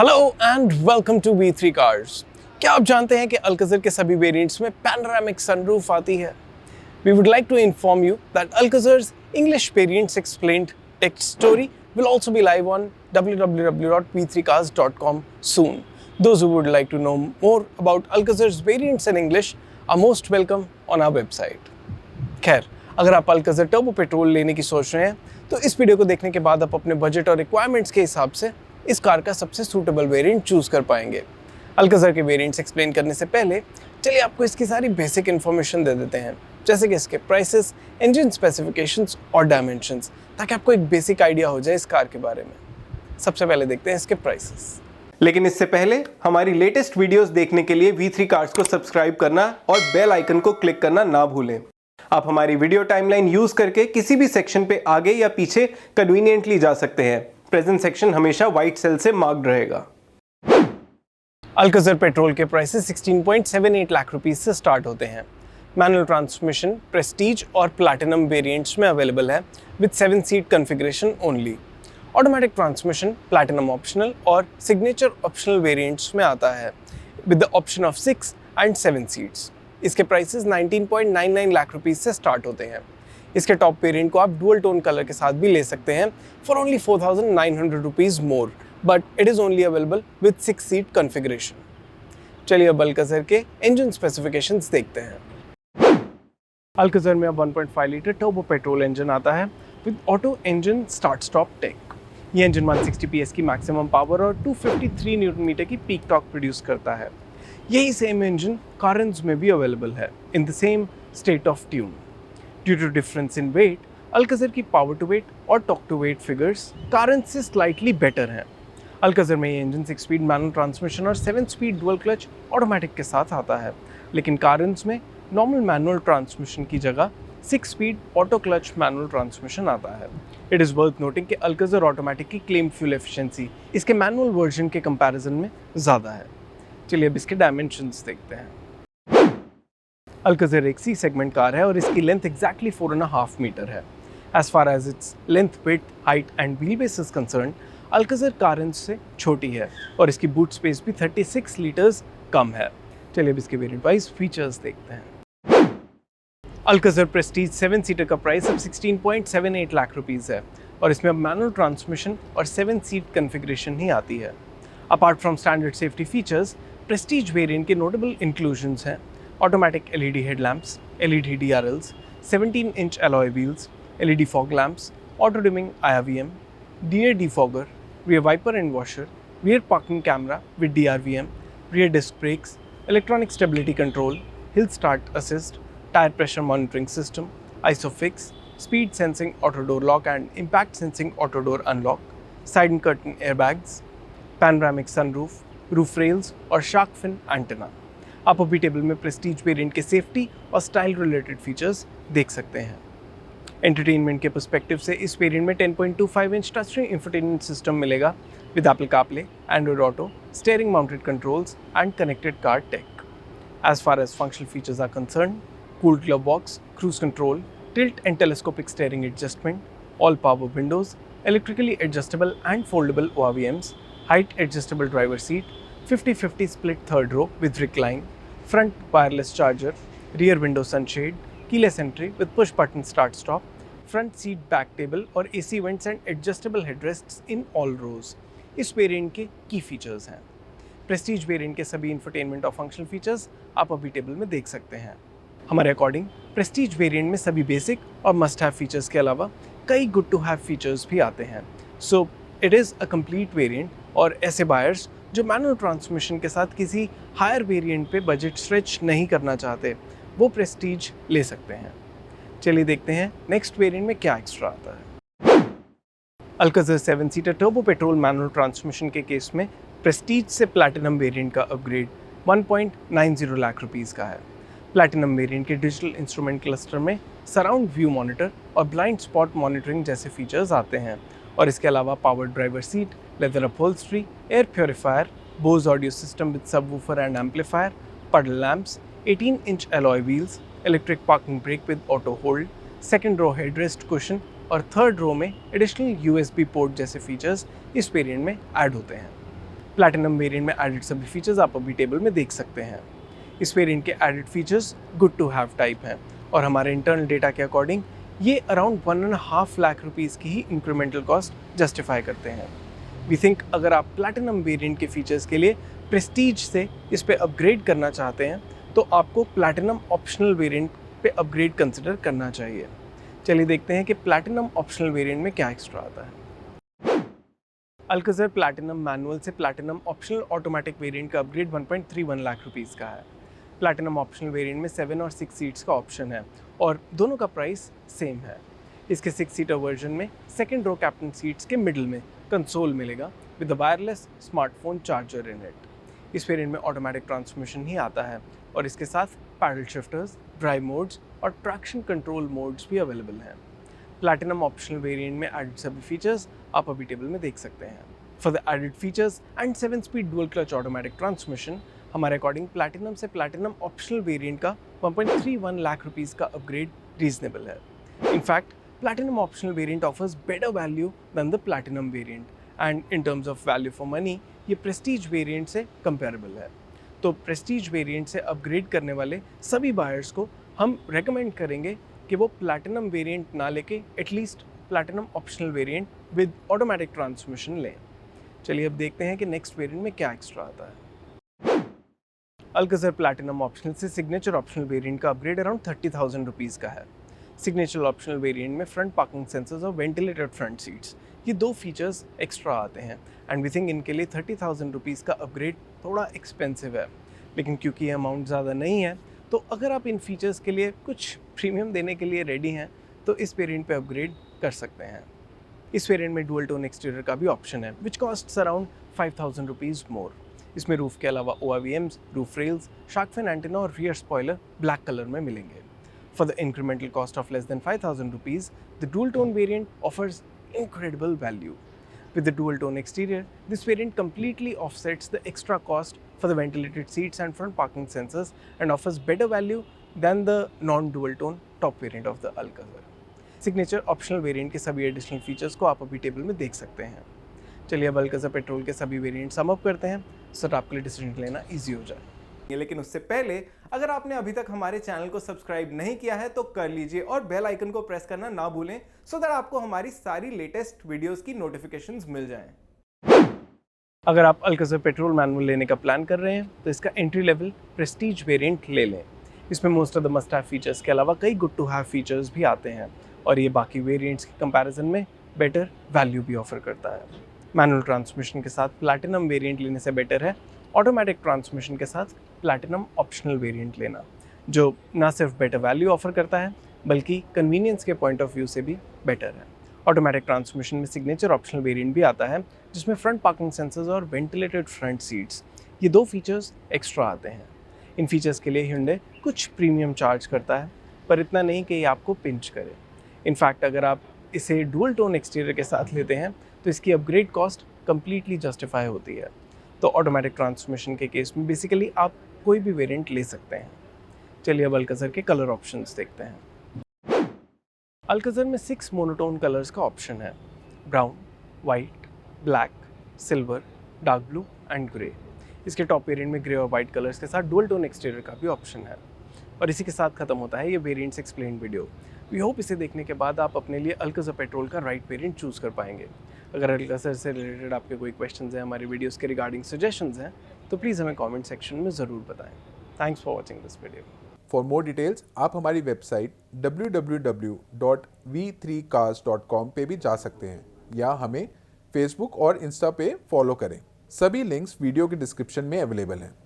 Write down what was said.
Hello and welcome to V3 cars. क्या आप जानते हैं कि अल्कज़र के सभी वेरिएंट्स में पैनोरामिक सनरूफ आती है? We would like to inform you that Alcazar's English Variants Explained text story will also be live on www.v3cars.com soon. Those who would like to know more about Alcazar's variants in English are most welcome on our website. खैर, अगर आप अल्कज़र turbo petrol लेने की सोच रहे हैं तो इस वीडियो को देखने के बाद आप अपने बजट और रिक्वायरमेंट्स के हिसाब से इस कार का सबसे सूटेबल वेरिएंट चूज कर पाएंगे। अल्कज़र के वेरिएंट्स एक्सप्लेन करने से पहले चलिए आपको इसकी सारी बेसिक इन्फॉर्मेशन दे देते हैं, जैसे कि इसके प्राइसेस, इंजन स्पेसिफिकेशंस और डायमेंशंस, ताकि आपको एक बेसिक आइडिया हो जाए इस कार के बारे में। सबसे पहले देखते हैं इसके प्राइसेस। लेकिन इससे पहले हमारी लेटेस्ट वीडियोस देखने के लिए V3 कार्स को सब्सक्राइब करना और बेल आइकन को क्लिक करना ना भूलें। आप हमारी वीडियो टाइमलाइन यूज करके किसी भी सेक्शन पे आगे या पीछे कन्वीनियंटली जा सकते हैं। प्रेजेंट सेक्शन हमेशा व्हाइट सेल से मार्क्ड रहेगा। अल्कज़र पेट्रोल के प्राइसेस 16.78 लाख रुपीस से स्टार्ट होते हैं। मैनुअल ट्रांसमिशन, प्रेस्टीज और प्लैटिनम वेरिएंट्स में अवेलेबल है with 7 seat configuration only. Automatic transmission, platinum optional और सिग्नेचर ऑप्शनल वेरिएंट्स में आता है with the option of 6 and 7 seats. इसके प्राइसेस 19.99 लाख रुपीस से स्टार्ट होते हैं। इसके टॉप वेरिएंट को आप डुअल टोन कलर के साथ भी ले सकते हैं for only 4,900 rupees more, but it is only available with 6 seat configuration. चलिए अब अल्कज़र के इंजन स्पेसिफिकेशंस देखते हैं। अल्कज़र में अब 1.5 लीटर टर्बो पेट्रोल इंजन आता है with auto engine start stop tech. ये इंजन 160 PS की मैक्सिमम पावर और 253 न्यूटन मीटर की पीक टॉर्क प्रोड्यूस करता है। यही सेम इंजन कारन्स में भी अवेलेबल है in the same state of tune. Due to difference in weight, Alcazar की पावर टू वेट और torque to weight figures Carens से स्लाइटली बेटर हैं। अल्कज़र में ये इंजन 6 स्पीड मैनुअल ट्रांसमिशन और 7 स्पीड डुअल क्लच ऑटोमेटिक के साथ आता है, लेकिन कारन्स में नॉर्मल मैनुअल ट्रांसमिशन की जगह 6 speed auto clutch manual transmission आता है। इट इज़ वर्थ नोटिंग कि अल्कज़र ऑटोमेटिक की क्लेम फ्यूल एफिशिएंसी इसके मैनुअल वर्जन के कंपैरिजन में ज़्यादा है। चलिए अब इसके डायमेंशंस देखते हैं। अल्कज़र एक C सेगमेंट कार है और इसकी लेंथ एग्जैक्टली 4.5 मीटर है। As far as its length, width, height and wheel base is concerned, Alcazar Carens से छोटी है और इसकी बूट स्पेस भी 36 लीटर्स कम है। चलिए अब इसके वेरिएंट वाइज फीचर्स देखते हैं। अल्कज़र प्रेस्टीज 7 सीटर का प्राइस अब 16.78 लाख रुपीज़ है और इसमें अब मैनुअल ट्रांसमिशन और 7 सीट कॉन्फ़िगरेशन ही आती है। Apart from standard safety features, Prestige variant के नोटेबल इंक्लूजन्स हैं automatic LED headlamps, LED DRLs, 17 inch alloy wheels, LED fog lamps, auto dimming IRVM, rear defogger, rear wiper and washer, rear parking camera with DRVM, rear disc brakes, electronic stability control, hill start assist, tire pressure monitoring system, ISOFIX, speed sensing auto door lock and impact sensing auto door unlock, side and curtain airbags, panoramic sunroof, roof rails और shark fin antenna। आप अभी table में Prestige variant के safety और style related features देख सकते हैं। Entertainment के पर्सपेक्टिव से इस वेरिएंट में 10.25 inch touch screen infotainment system मिलेगा with Apple CarPlay, Android Auto, steering mounted controls and connected car tech. As far as functional features are concerned, cooled glove box, cruise control, tilt and telescopic steering adjustment, all power windows, electrically adjustable and foldable ORVMs, height adjustable driver seat, 50-50 split third row with recline, front wireless charger, rear window sunshade, keyless entry with push button start stop, front seat back table और AC vents and adjustable headrests in all rows। इस variant के की features हैं। Prestige variant के सभी infotainment और functional features आप अभी टेबल में देख सकते हैं। हमारे अकॉर्डिंग प्रेस्टीज वेरिएंट में सभी बेसिक और मस्ट हैव फीचर्स के अलावा कई गुड टू हैव फीचर्स भी आते हैं। So it is a complete variant और ऐसे बायर्स जो मैनुअल ट्रांसमिशन के साथ किसी हायर वेरिएंट पे बजट स्ट्रेच नहीं करना चाहते, वो प्रेस्टीज ले सकते हैं। चलिए देखते हैं नेक्स्ट वेरिएंट में क्या एक्स्ट्रा आता है। अल्कज़र 7 seater turbo petrol manual transmission के केस में प्रेस्टीज से प्लैटिनम वेरिएंट का अपग्रेड 1.90 लाख रुपीज़ का है। प्लैटिनम वेरिएंट के डिजिटल इंस्ट्रूमेंट क्लस्टर में सराउंड व्यू मॉनिटर और ब्लाइंड स्पॉट मॉनिटरिंग जैसे फीचर्स आते हैं और इसके अलावा power driver seat, leather upholstery, air purifier, Bose audio system with subwoofer and amplifier, puddle lamps, 18-inch alloy wheels, electric parking brake with auto hold, second row headrest cushion और third row में additional USB port जैसे features इस variant में add होते हैं। Platinum variant में added सभी features आप अभी टेबल में देख सकते हैं। इस वेरिएंट के added features good to have type हैं और हमारे इंटरनल डेटा के अकॉर्डिंग ये अराउंड 1.5 लाख रुपीज़ की ही इंक्रीमेंटल कॉस्ट जस्टिफाई करते हैं। वी थिंक अगर आप प्लैटिनम वेरिएंट के फीचर्स के लिए प्रेस्टीज से इस पे अपग्रेड करना चाहते हैं तो आपको प्लैटिनम ऑप्शनल वेरिएंट पे अपग्रेड कंसिडर करना चाहिए। चलिए देखते हैं कि प्लैटिनम ऑप्शनल वेरिएंट में क्या एक्स्ट्रा आता है। अल्काज़र प्लैटिनम मैनुअल से प्लैटिनम ऑप्शनल ऑटोमेटिक वेरिएंट का अपग्रेड 1.31 लाख रुपीज़ का है। प्लैटिनम ऑप्शनल वेरिएंट में 7 और 6 सीट्स का ऑप्शन है और दोनों का प्राइस सेम है। इसके 6 सीटर वर्जन में सेकेंड रो कैप्टन सीट्स के मिडिल में कंसोल मिलेगा with the wireless smartphone charger in it. इस वेरिएंट में ऑटोमेटिक ट्रांसमिशन ही आता है और इसके साथ पैडल शिफ्टर्स, ड्राइव मोड्स और ट्रैक्शन कंट्रोल मोड्स भी अवेलेबल हैं। प्लैटिनम ऑप्शनल वेरिएंट में एडेड सभी फीचर्स आप अभी टेबल में देख सकते हैं। For the added features and 7 speed dual clutch automatic transmission हमारे अकॉर्डिंग प्लैटिनम से प्लैटिनम ऑप्शनल वेरिएंट का 1.31 लाख रुपीज़ का अपग्रेड रीजनेबल है। In fact platinum optional variant offers better value than the platinum variant and in terms of value for money ये prestige variant से comparable है। तो Prestige variant से upgrade करने वाले सभी बायर्स को हम रेकमेंड करेंगे कि वो प्लैटिनम वेरिएंट ना लेके at least platinum optional variant with automatic transmission लें। चलिए अब देखते हैं कि नेक्स्ट वेरिएंट में क्या एक्स्ट्रा आता है। अल्काज़र प्लैटिनम ऑप्शनल से सिग्नेचर ऑप्शनल वेरिएंट का अपग्रेड अराउंड 30,000 रुपीज़ का है। सिग्नेचर ऑप्शनल वेरिएंट में फ्रंट पार्किंग सेंसर्स और वेंटिलेटेड फ्रंट सीट्स ये 2 फीचर्स एक्स्ट्रा आते हैं एंड वी थिंक इनके लिए 30,000 रुपीज़ का अपग्रेड थोड़ा एक्सपेंसिव है, लेकिन क्योंकि ये अमाउंट ज़्यादा नहीं है तो अगर आप इन फीचर्स के लिए कुछ प्रीमियम देने के लिए रेडी हैं तो इस वेरिएंट पे अपग्रेड कर सकते हैं। इस वेरिएंट में डुअल टोन एक्सटीरियर का भी ऑप्शन है which costs around 5,000 rupees more. इसमें रूफ के अलावा ORVMs, roof rails, shark fin antenna और रियर स्पॉइलर ब्लैक कलर में मिलेंगे। For the incremental cost of less than 5,000 rupees the dual tone variant offers incredible value. With the dual tone exterior, this variant completely offsets the extra cost for the ventilated seats and front parking sensors and offers better value than the non-dual tone top variant of the Alcazar. Signature optional variant के सभी additional features को आप अभी table में देख सकते हैं। चलिए अब Alcazar पेट्रोल के सभी वेरिएंट सम अप करते हैं सो that आपके लिए डिसीजन लेना ईजी हो जाए। लेकिन उससे पहले अगर आपने अभी तक हमारे चैनल को सब्सक्राइब नहीं किया है तो कर लीजिए और बेल आइकन को प्रेस करना ना भूलें सो दैट आपको हमारी सारी लेटेस्ट वीडियोस की नोटिफिकेशंस मिल जाएं। अगर आप अल्काज़र पेट्रोल मैनुअल लेने का प्लान कर रहे हैं तो इसका एंट्री लेवल प्रेस्टीज वेरिएंट ले लें। इसमें most of the must have features के अलावा कई गुड टू हैव फीचर्स भी आते हैं और ये बाकी वेरिएंट्स के कंपैरिजन में बेटर वैल्यू भी ऑफर करता है। मैनुअल ट्रांसमिशन के साथ प्लैटिनम वेरिएंट लेने से बेटर है ऑटोमेटिक ट्रांसमिशन के साथ प्लैटिनम ऑप्शनल वेरिएंट लेना, जो ना सिर्फ बेटर वैल्यू ऑफर करता है बल्कि कन्वीनियंस के पॉइंट ऑफ व्यू से भी बेटर है। ऑटोमेटिक ट्रांसमिशन में सिग्नेचर ऑप्शनल वेरिएंट भी आता है जिसमें फ्रंट पार्किंग सेंसर्स और वेंटिलेटेड फ्रंट सीट्स ये 2 फीचर्स एक्स्ट्रा आते हैं। इन फीचर्स के लिए Hyundai कुछ प्रीमियम चार्ज करता है पर इतना नहीं कि ये आपको पिंच करे। इनफैक्ट अगर आप इसे डुअल टोन एक्सटीरियर के साथ लेते हैं तो इसकी अपग्रेड कॉस्ट कम्प्लीटली जस्टिफाई होती है। तो ऑटोमेटिक ट्रांसमिशन के केस में बेसिकली आप कोई भी वेरिएंट ले सकते हैं। चलिए अब अल्काज़र के कलर ऑप्शंस देखते हैं। अल्काज़र में 6 मोनोटोन कलर्स का ऑप्शन है, brown, white, black, silver, dark blue and grey. इसके टॉप वेरिएंट में ग्रे और वाइट कलर्स के साथ डुअल टोन एक्सटीरियर का भी ऑप्शन है। और इसी के साथ खत्म होता है ये variants explain video. We hope इसे देखने के बाद आप अपने लिए अल्काज़र पेट्रोल का राइट वेरिएंट चूज़ कर पाएंगे। अगर अल्काज़र से रिलेटेड आपके कोई क्वेश्चंस हैं, हमारी वीडियोस के रिगार्डिंग सजेशंस हैं तो प्लीज़ हमें कमेंट सेक्शन में ज़रूर बताएं। Thanks for watching this video. For more details आप हमारी वेबसाइट www.v3cars.com पे भी जा सकते हैं या हमें फेसबुक और इंस्टा पे फॉलो करें। सभी लिंक्स वीडियो के डिस्क्रिप्शन में अवेलेबल हैं।